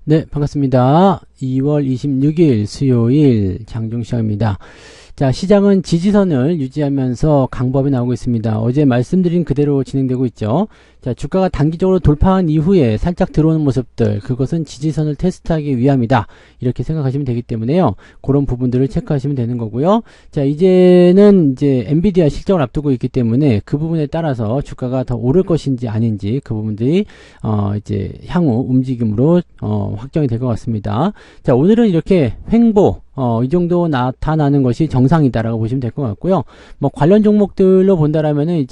네, 반갑습니다. 2월 26일 수요일 장중시장입니다. 자, 시장은 지지선을 유지하면서 강보합이 나오고 있습니다. 어제 말씀드린 그대로 진행되고 있죠. 자, 주가가 단기적으로 돌파한 이후에 살짝 들어오는 모습들, 그것은 지지선을 테스트하기 위함이다. 이렇게 생각하시면 되기 때문에요. 그런 부분들을 체크하시면 되는 거고요. 자, 이제는 엔비디아 실적을 앞두고 있기 때문에 그 부분에 따라서 주가가 더 오를 것인지 아닌지 그 부분들이 향후 움직임으로 확정이 될 것 같습니다. 자, 오늘은 이렇게 횡보 이 정도 나타나는 것이 정상이다라고 보시면 될 것 같고요. 뭐 관련 종목들로 본다라면은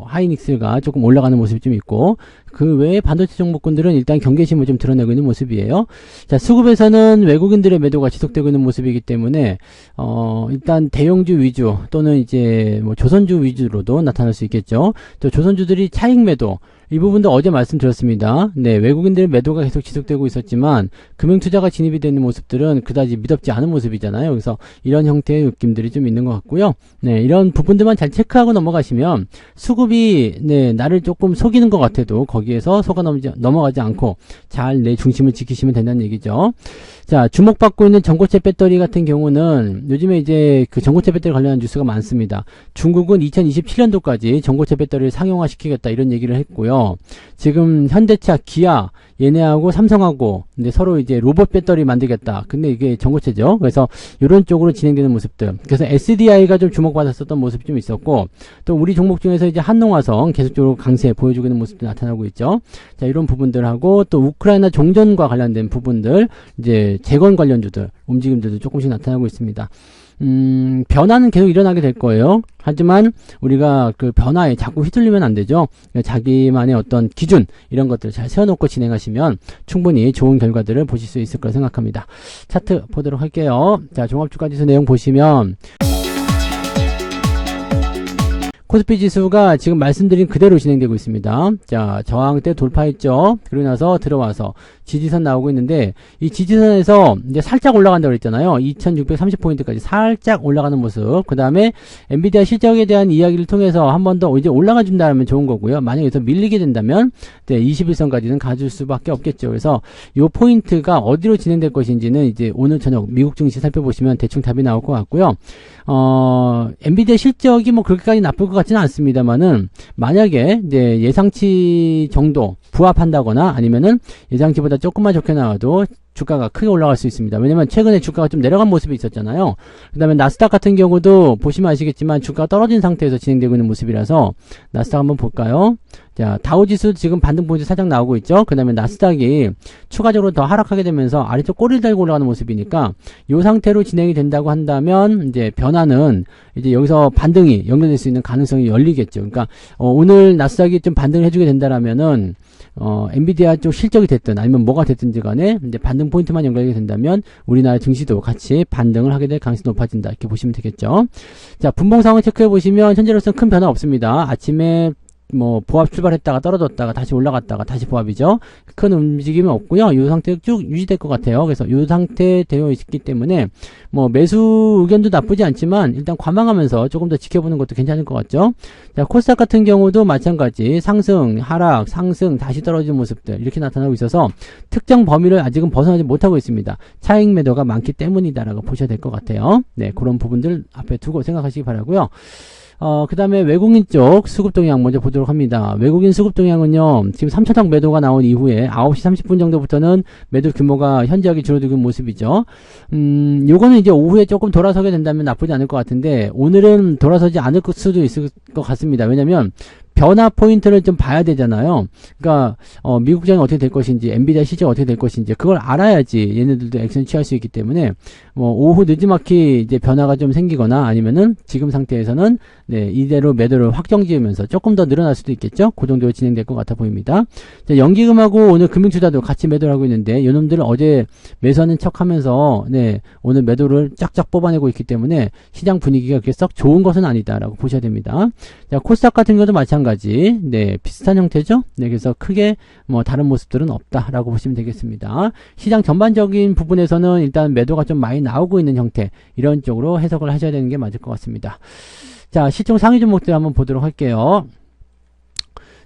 하이닉스가 조금 올라가는 모습이 좀 있고, 그 외에 반도체 종목군들은 일단 경계심을 좀 드러내고 있는 모습이에요. 자, 수급에서는 외국인들의 매도가 지속되고 있는 모습이기 때문에 일단 대형주 위주 또는 조선주 위주로도 나타날 수 있겠죠. 또 조선주들이 차익 매도, 이 부분도 어제 말씀드렸습니다. 네, 외국인들의 매도가 계속 지속되고 있었지만 금융투자가 진입이 되는 모습들은 그다지 미덥지 않은 모습이잖아요. 그래서 이런 형태의 느낌들이 좀 있는 것 같고요. 네, 이런 부분들만 잘 체크하고 넘어가시면 수급이 나를 조금 속이는 것 같아도 거기에서 속아 넘어가지 않고 잘 내 중심을 지키시면 된다는 얘기죠. 자, 주목받고 있는 전고체 배터리 같은 경우는 요즘에 그 전고체 배터리 관련한 뉴스가 많습니다. 중국은 2027년도까지 전고체 배터리를 상용화시키겠다 이런 얘기를 했고요. 지금 현대차, 기아 얘네하고 삼성하고 서로 로봇 배터리 만들겠다. 근데 이게 전고체죠. 그래서 이런 쪽으로 진행되는 모습들. 그래서 SDI가 좀 주목받았었던 모습이 좀 있었고, 또 우리 종목 중에서 한농화성 계속적으로 강세 보여주고 있는 모습도 나타나고 있죠. 자, 이런 부분들하고 또 우크라이나 종전과 관련된 부분들, 재건 관련주들 움직임들도 조금씩 나타나고 있습니다. 변화는 계속 일어나게 될 거예요. 하지만 우리가 그 변화에 자꾸 휘둘리면 안 되죠. 자기만의 어떤 기준, 이런 것들을 잘 세워놓고 진행하시면 충분히 좋은 결과들을 보실 수 있을 거라 생각합니다. 차트 보도록 할게요. 자, 종합주가지수 내용 보시면 코스피 지수가 지금 말씀드린 그대로 진행되고 있습니다. 자, 저항대 돌파했죠. 그러고 나서 들어와서 지지선 나오고 있는데, 이 지지선에서 살짝 올라간다고 그랬잖아요. 2630포인트까지 살짝 올라가는 모습. 그 다음에 엔비디아 실적에 대한 이야기를 통해서 한 번 더 올라가 준다면 좋은 거고요. 만약에 여기서 밀리게 된다면 21선까지는 가줄 수밖에 없겠죠. 그래서 이 포인트가 어디로 진행될 것인지는 오늘 저녁 미국 증시 살펴보시면 대충 답이 나올 것 같고요. 엔비디아 실적이 그렇게까지 나쁠 것 같지는 않습니다만은, 만약에 예상치 정도 부합한다거나 아니면은 예상치보다 조금만 좋게 나와도 주가가 크게 올라갈 수 있습니다. 왜냐면 최근에 주가가 좀 내려간 모습이 있었잖아요. 그 다음에 나스닥 같은 경우도 보시면 아시겠지만 주가가 떨어진 상태에서 진행되고 있는 모습이라서 나스닥 한번 볼까요? 자, 다우지수 지금 반등 포인트 살짝 나오고 있죠. 그 다음에 나스닥이 추가적으로 더 하락하게 되면서 아래쪽 꼬리를 달고 올라가는 모습이니까 이 상태로 진행이 된다고 한다면 변화는 여기서 반등이 연결될 수 있는 가능성이 열리겠죠. 그러니까 오늘 나스닥이 좀 반등을 해주게 된다라면은 엔비디아 쪽 실적이 됐든 아니면 뭐가 됐든지 간에 반등 포인트만 연결이 된다면 우리나라 증시도 같이 반등을 하게 될 가능성이 높아진다, 이렇게 보시면 되겠죠. 자, 분봉 상황 체크해 보시면 현재로서는 큰 변화 없습니다. 아침에 보합 출발했다가 떨어졌다가 다시 올라갔다가 다시 보합이죠. 큰 움직임은 없고요. 이 상태 쭉 유지될 것 같아요. 그래서 이 상태 되어 있기 때문에 매수 의견도 나쁘지 않지만 일단 관망하면서 조금 더 지켜보는 것도 괜찮을 것 같죠. 자, 코스닥 같은 경우도 마찬가지 상승, 하락, 상승, 다시 떨어지는 모습들 이렇게 나타나고 있어서 특정 범위를 아직은 벗어나지 못하고 있습니다. 차익 매도가 많기 때문이다라고 보셔야 될 것 같아요. 네, 그런 부분들 앞에 두고 생각하시기 바라고요. 그 다음에 외국인 쪽 수급 동향 먼저 보도록 합니다. 외국인 수급 동향은요, 지금 3차당 매도가 나온 이후에 9시 30분 정도부터는 매도 규모가 현저하게 줄어들고 있는 모습이죠. 요거는 오후에 조금 돌아서게 된다면 나쁘지 않을 것 같은데, 오늘은 돌아서지 않을 수도 있을 것 같습니다. 왜냐면 변화 포인트를 좀 봐야 되잖아요. 그러니까 미국 시장이 어떻게 될 것인지, 엔비디아 실적이 어떻게 될 것인지 그걸 알아야지 얘네들도 액션을 취할 수 있기 때문에 오후 늦지막히 변화가 좀 생기거나 아니면은 지금 상태에서는 이대로 매도를 확정지으면서 조금 더 늘어날 수도 있겠죠. 그 정도로 진행될 것 같아 보입니다. 자, 연기금하고 오늘 금융투자도 같이 매도를 하고 있는데, 이놈들을 어제 매수하는 척하면서 오늘 매도를 쫙쫙 뽑아내고 있기 때문에 시장 분위기가 그렇게 썩 좋은 것은 아니다라고 보셔야 됩니다. 자, 코스닥 같은 경우도 마찬가지. 비슷한 형태죠. 그래서 크게 다른 모습들은 없다라고 보시면 되겠습니다. 시장 전반적인 부분에서는 일단 매도가 좀 많이 나오고 있는 형태, 이런 쪽으로 해석을 하셔야 되는 게 맞을 것 같습니다. 자, 시총 상위 종목들 한번 보도록 할게요.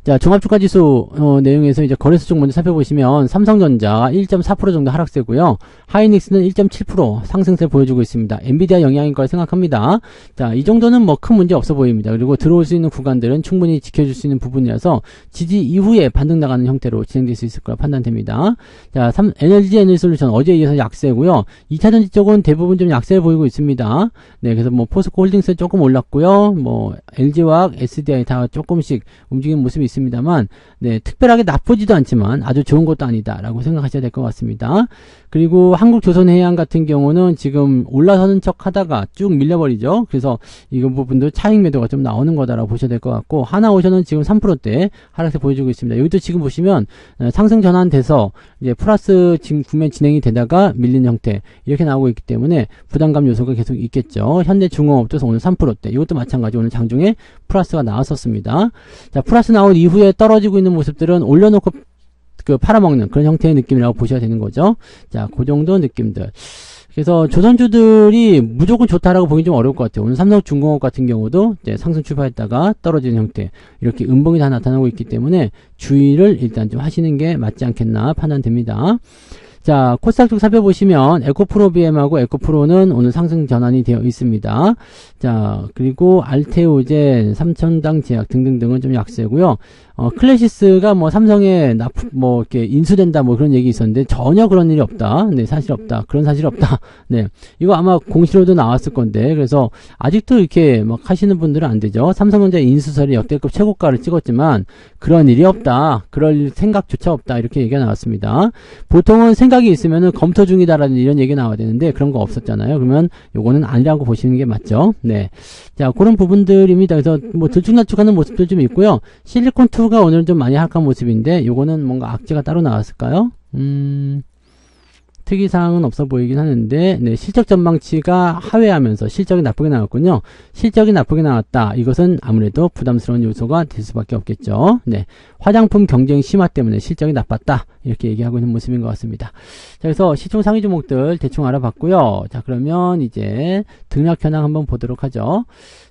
자, 종합주가지수 내용에서 이제 거래소 쪽 먼저 살펴보시면 삼성전자 1.4% 정도 하락세고요. 하이닉스는 1.7% 상승세 보여주고 있습니다. 엔비디아 영향인 걸 생각합니다. 자, 이 정도는 뭐 큰 문제 없어 보입니다. 그리고 들어올 수 있는 구간들은 충분히 지켜줄 수 있는 부분이라서 지지 이후에 반등 나가는 형태로 진행될 수 있을 거라 판단됩니다. 자, LG 에너지솔루션 어제에 이어서 약세고요. 2차전지 쪽은 대부분 좀 약세를 보이고 있습니다. 네, 그래서 뭐 포스코 홀딩스 조금 올랐고요. 뭐 LG화학, SDI 다 조금씩 움직이는 모습이 있습니다만, 네, 특별하게 나쁘지도 않지만 아주 좋은 것도 아니다라고 생각하셔야 될 것 같습니다. 그리고 한국조선해양 같은 경우는 지금 올라서는 척 하다가 쭉 밀려버리죠. 그래서 이 부분도 차익 매도가 좀 나오는 거다라고 보셔야 될 것 같고, 하나오션은 지금 3%대 하락세 보여주고 있습니다. 여기도 지금 보시면 상승 전환돼서 이제 플러스 지금 구매 진행이 되다가 밀리는 형태 이렇게 나오고 있기 때문에 부담감 요소가 계속 있겠죠. 현대중공업도 오늘 3%대, 이것도 마찬가지 오늘 장중에 플러스가 나왔었습니다. 자, 플러스 나온 이후에 떨어지고 있는 모습들은 올려놓고 팔아먹는 그런 형태의 느낌이라고 보셔야 되는 거죠. 자, 그 정도 느낌들. 그래서 조선주들이 무조건 좋다라고 보기 좀 어려울 것 같아요. 오늘 삼성중공업 같은 경우도 이제 상승 출발했다가 떨어지는 형태, 이렇게 음봉이 다 나타나고 있기 때문에 주의를 일단 좀 하시는 게 맞지 않겠나 판단됩니다. 자, 코스닥 쪽 살펴보시면 에코프로 BM하고 에코프로는 오늘 상승 전환이 되어 있습니다. 자, 그리고 알테오젠, 삼천당 제약 등등등은 좀 약세고요. 클래시스가 뭐 삼성에 뭐 이렇게 인수된다 뭐 그런 얘기 있었는데 전혀 그런 일이 없다. 네, 사실 없다. 그런 사실 없다. 네, 이거 아마 공시로도 나왔을 건데, 그래서 아직도 이렇게 막 하시는 분들은 안 되죠. 삼성전자 인수설이 역대급 최고가를 찍었지만 그런 일이 없다. 그럴 생각조차 없다. 이렇게 얘기가 나왔습니다. 보통은 생각이 있으면은 검토 중이다라는 이런 얘기가 나와야 되는데 그런 거 없었잖아요. 그러면 요거는 아니라고 보시는 게 맞죠. 네, 자, 그런 부분들입니다. 그래서 뭐 들쭉날쭉하는 모습들 좀 있고요. 실리콘2가 오늘은 좀 많이 하락한 모습인데 요거는 뭔가 악재가 따로 나왔을까요? 특이사항은 없어 보이긴 하는데, 네, 실적 전망치가 하회하면서 실적이 나쁘게 나왔군요. 실적이 나쁘게 나왔다. 이것은 아무래도 부담스러운 요소가 될 수밖에 없겠죠. 네, 화장품 경쟁 심화 때문에 실적이 나빴다. 이렇게 얘기하고 있는 모습인 것 같습니다. 자, 그래서 시총 상위 종목들 대충 알아봤고요. 자, 그러면 이제 등락 현황 한번 보도록 하죠.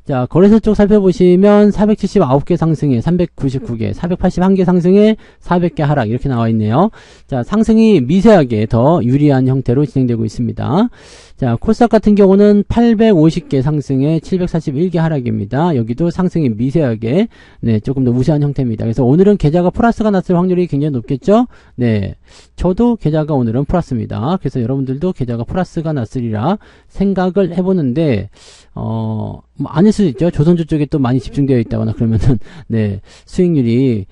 자, 거래소 쪽 살펴보시면 479개 상승에 399개, 481개 상승에 400개 하락 이렇게 나와 있네요. 자, 상승이 미세하게 더 유리한 형태로 진행되고 있습니다. 자, 코스닥 같은 경우는 850개 상승에 741개 하락입니다. 여기도 상승이 미세하게, 네, 조금 더 우세한 형태입니다. 그래서 오늘은 계좌가 플러스가 났을 확률이 굉장히 높겠죠? 네, 저도 계좌가 오늘은 플러스입니다. 그래서 여러분들도 계좌가 플러스가 났으리라 생각을 해보는데, 뭐 아닐 수도 있죠. 조선주 쪽에 또 많이 집중되어 있다거나 그러면은, 네, 수익률이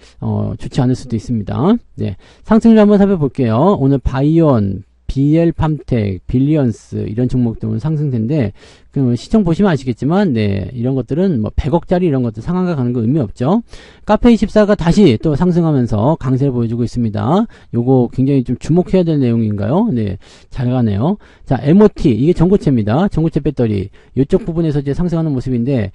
좋지 않을 수도 있습니다. 네, 상승률 한번 살펴볼게요. 오늘 바이온, BL팜텍, 빌리언스 이런 종목들은 상승세인데, 그 시청 보시면 아시겠지만, 네, 이런 것들은 뭐 100억짜리 이런 것들 상한가 가는 거 의미 없죠. 카페24가 다시 또 상승하면서 강세를 보여주고 있습니다. 요거 굉장히 좀 주목해야 될 내용인가요? 네, 잘 가네요. 자, MOT, 이게 전고체입니다. 전고체 배터리. 이쪽 부분에서 이제 상승하는 모습인데,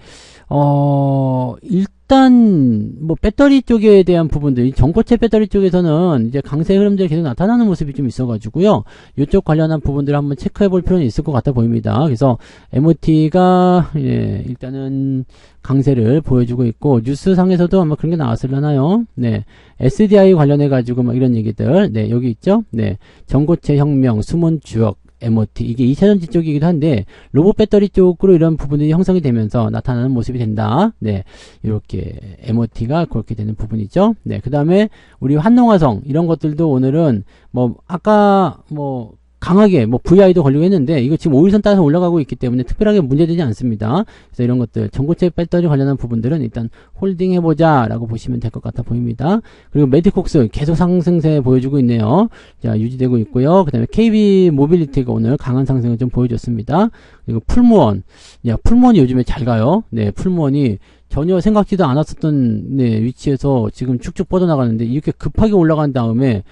일단 뭐 배터리 쪽에 대한 부분들, 전고체 배터리 쪽에서는 이제 강세 흐름들이 계속 나타나는 모습이 좀 있어가지고요. 이쪽 관련한 부분들을 한번 체크해 볼 필요는 있을 것 같아 보입니다. 그래서 MOT가 예, 일단은 강세를 보여주고 있고, 뉴스상에서도 아마 그런 게 나왔을려나요? 네, SDI 관련해 가지고 막 이런 얘기들, 네, 여기 있죠. 네, 전고체 혁명, 숨은 주역. MOT, 이게 2차전지 쪽이기도 한데 로봇 배터리 쪽으로 이런 부분들이 형성이 되면서 나타나는 모습이 된다. 네, 이렇게 MOT가 그렇게 되는 부분이죠. 네, 그 다음에 우리 한농화성 이런 것들도 오늘은 뭐 아까 뭐 강하게 뭐 VI도 걸리고 했는데 이거 지금 5일선 따라서 올라가고 있기 때문에 특별하게 문제되지 않습니다. 그래서 이런 것들 전고체 배터리 관련한 부분들은 일단 홀딩 해보자 라고 보시면 될 것 같아 보입니다. 그리고 메디콕스 계속 상승세 보여주고 있네요. 자, 유지되고 있고요. 그 다음에 KB 모빌리티가 오늘 강한 상승을 좀 보여줬습니다. 그리고 풀무원, 야, 풀무원이 요즘에 잘 가요. 네, 풀무원이 전혀 생각지도 않았었던 네, 위치에서 지금 쭉쭉 뻗어나가는데 이렇게 급하게 올라간 다음에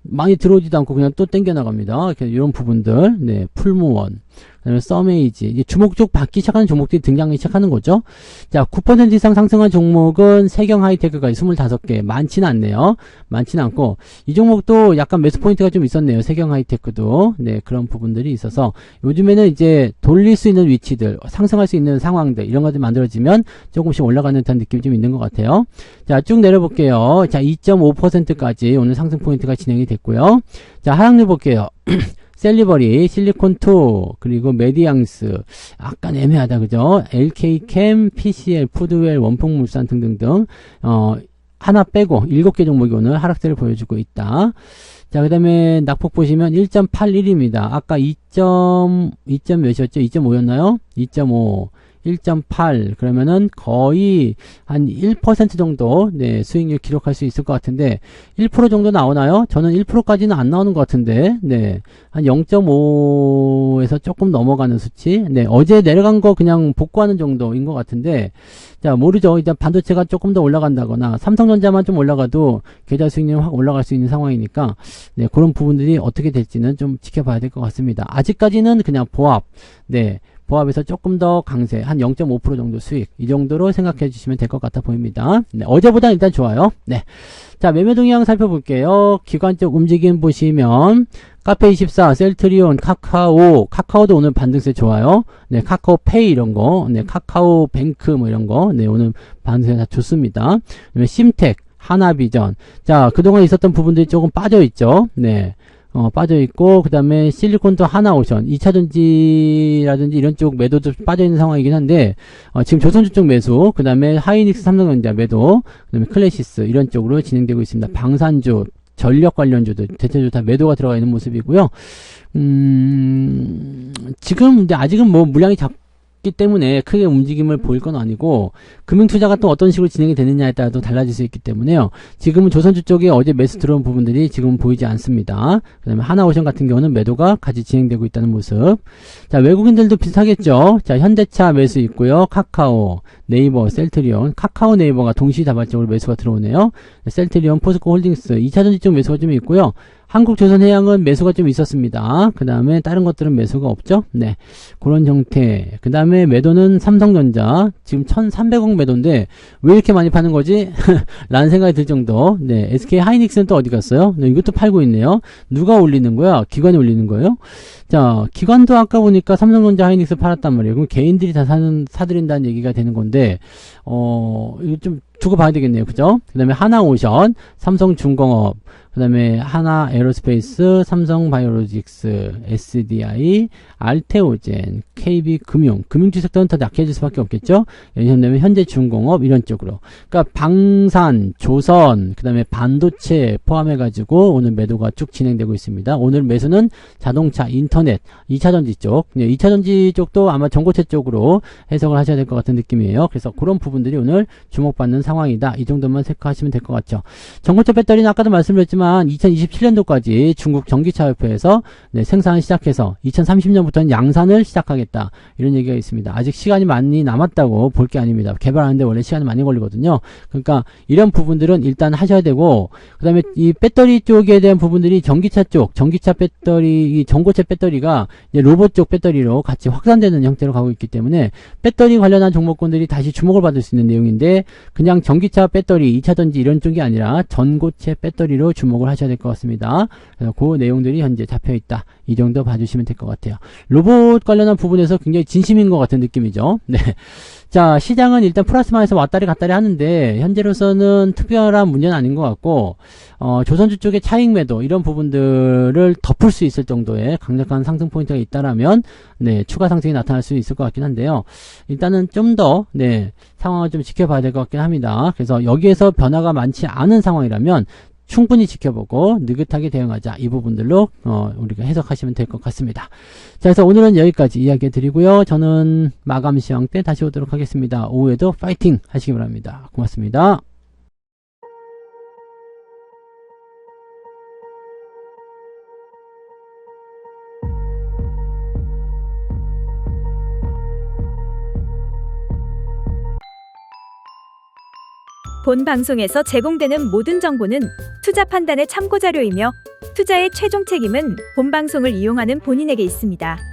많이 들어오지도 않고 그냥 또 땡겨 나갑니다. 이런 부분들, 네, 풀무원. 그다음에 서메이지, 이제 주목적 받기 시작하는 종목들이 등장하기 시작하는 거죠. 자, 9% 이상 상승한 종목은 세경 하이테크까지 25개. 많지는 않네요. 많지는 않고, 이 종목도 약간 매수 포인트가 좀 있었네요. 세경 하이테크도. 네, 그런 부분들이 있어서, 요즘에는 이제 돌릴 수 있는 위치들, 상승할 수 있는 상황들, 이런 것들이 만들어지면 조금씩 올라가는 듯한 느낌이 좀 있는 것 같아요. 자, 쭉 내려볼게요. 자, 2.5%까지 오늘 상승 포인트가 진행이 됐고요. 자, 하락률 볼게요. 셀리버리, 실리콘2, 그리고 메디앙스, 약간 애매하다, 그죠? LK캠, PCL, 푸드웰, 원풍물산 등등등, 하나 빼고 7개 종목이 오늘 하락세를 보여주고 있다. 자, 그 다음에 낙폭 보시면 1.81입니다. 아까 2. 몇이었죠? 2.5였나요? 2.5. 1.8 그러면은 거의 한 1% 정도 네, 수익률 기록할 수 있을 것 같은데 1% 정도 나오나요? 저는 1%까지는 안 나오는 것 같은데 네, 한 0.5에서 조금 넘어가는 수치 네, 어제 내려간 거 그냥 복구하는 정도인 것 같은데 자, 모르죠. 일단 반도체가 조금 더 올라간다거나 삼성전자만 좀 올라가도 계좌 수익률이 확 올라갈 수 있는 상황이니까 네, 그런 부분들이 어떻게 될지는 좀 지켜봐야 될 것 같습니다. 아직까지는 그냥 보합 네, 보합에서 조금 더 강세, 한 0.5% 정도 수익, 이 정도로 생각해 주시면 될 것 같아 보입니다. 네, 어제보다 일단 좋아요. 네. 자, 매매 동향 살펴볼게요. 기관적 움직임 보시면, 카페24, 셀트리온, 카카오도 오늘 반등세 좋아요. 네, 카카오페이 이런 거, 네, 카카오뱅크 뭐 이런 거, 네, 오늘 반등세 다 좋습니다. 그다음에 심텍, 하나비전. 자, 그동안 있었던 부분들이 조금 빠져있죠. 네. 빠져있고, 그 다음에 실리콘도 하나오션, 2차전지라든지 이런 쪽 매도도 빠져있는 상황이긴 한데, 지금 조선주 쪽 매수, 그 다음에 하이닉스 삼성전자 매도, 그 다음에 클래시스, 이런 쪽으로 진행되고 있습니다. 방산주, 전력 관련주들, 대체적으로 다 매도가 들어가 있는 모습이고요. 지금, 근데 아직은 뭐 물량이 작기 때문에 크게 움직임을 보일 건 아니고 금융투자가 또 어떤 식으로 진행이 되느냐에 따라 또 달라질 수 있기 때문에요. 지금은 조선주 쪽에 어제 매수 들어온 부분들이 지금 보이지 않습니다. 그 다음에 하나오션 같은 경우는 매도가 같이 진행되고 있다는 모습. 자, 외국인들도 비슷하겠죠. 자, 현대차 매수 있고요. 카카오, 네이버, 셀트리온, 카카오 네이버가 동시다발적으로 매수가 들어오네요. 셀트리온, 포스코 홀딩스, 2차전지 쪽 매수가 좀 있고요. 한국조선해양은 매수가 좀 있었습니다. 그 다음에 다른 것들은 매수가 없죠. 네, 그런 형태. 그 다음에 매도는 삼성전자 지금 1,300억 매도인데 왜 이렇게 많이 파는 거지? 라는 생각이 들 정도. 네, SK 하이닉스는 또 어디 갔어요? 네, 이것도 팔고 있네요. 누가 올리는 거야? 기관이 올리는 거예요? 자, 기관도 아까 보니까 삼성전자 하이닉스 팔았단 말이에요. 그럼 개인들이 다 사들인다는 얘기가 되는 건데 이거 좀 두고 봐야 되겠네요. 그죠? 그 다음에 하나오션, 삼성중공업, 그 다음에 하나에어로스페이스, 삼성바이오로직스, SDI, 알테오젠, KB금융, 금융주 섹터는 더 약해질 수밖에 없겠죠? 그다음에 현대중공업 이런 쪽으로. 그러니까 방산, 조선, 그 다음에 반도체 포함해가지고 오늘 매도가 쭉 진행되고 있습니다. 오늘 매수는 자동차, 인터넷, 2차전지 쪽, 2차전지 쪽도 아마 전고체 쪽으로 해석을 하셔야 될 것 같은 느낌이에요. 그래서 그런 부분들이 오늘 주목받는 상황이다. 이 정도만 체크하시면 될 것 같죠. 전고체 배터리는 아까도 말씀드렸지만 2027년도까지 중국 전기차협회에서 네, 생산을 시작해서 2030년부터는 양산을 시작하겠다. 이런 얘기가 있습니다. 아직 시간이 많이 남았다고 볼 게 아닙니다. 개발하는데 원래 시간이 많이 걸리거든요. 그러니까 이런 부분들은 일단 하셔야 되고 그 다음에 이 배터리 쪽에 대한 부분들이 전기차 쪽, 전기차 배터리, 이 전고체 배터리가 이제 로봇 쪽 배터리로 같이 확산되는 형태로 가고 있기 때문에 배터리 관련한 종목군들이 다시 주목을 받을 수 있는 내용인데 그냥 전기차 배터리, 2차전지 이런 쪽이 아니라 전고체 배터리로 주목을 하셔야 될 것 같습니다. 그래서 그 내용들이 현재 잡혀있다. 이 정도 봐주시면 될 것 같아요. 로봇 관련한 부분에서 굉장히 진심인 것 같은 느낌이죠. 네. 자, 시장은 일단 플러스 마이너스 왔다리 갔다리 하는데 현재로서는 특별한 문제는 아닌 것 같고 조선주 쪽의 차익 매도 이런 부분들을 덮을 수 있을 정도의 강력한 상승 포인트가 있다라면 네, 추가 상승이 나타날 수 있을 것 같긴 한데요. 일단은 좀 더 네, 상황을 좀 지켜봐야 될 것 같긴 합니다. 그래서 여기에서 변화가 많지 않은 상황이라면 충분히 지켜보고 느긋하게 대응하자. 이 부분들로 우리가 해석하시면 될 것 같습니다. 자, 그래서 오늘은 여기까지 이야기 드리고요. 저는 마감 시황 때 다시 오도록 하겠습니다. 오후에도 파이팅 하시기 바랍니다. 고맙습니다. 본 방송에서 제공되는 모든 정보는 투자 판단의 참고 자료이며 투자의 최종 책임은 본 방송을 이용하는 본인에게 있습니다.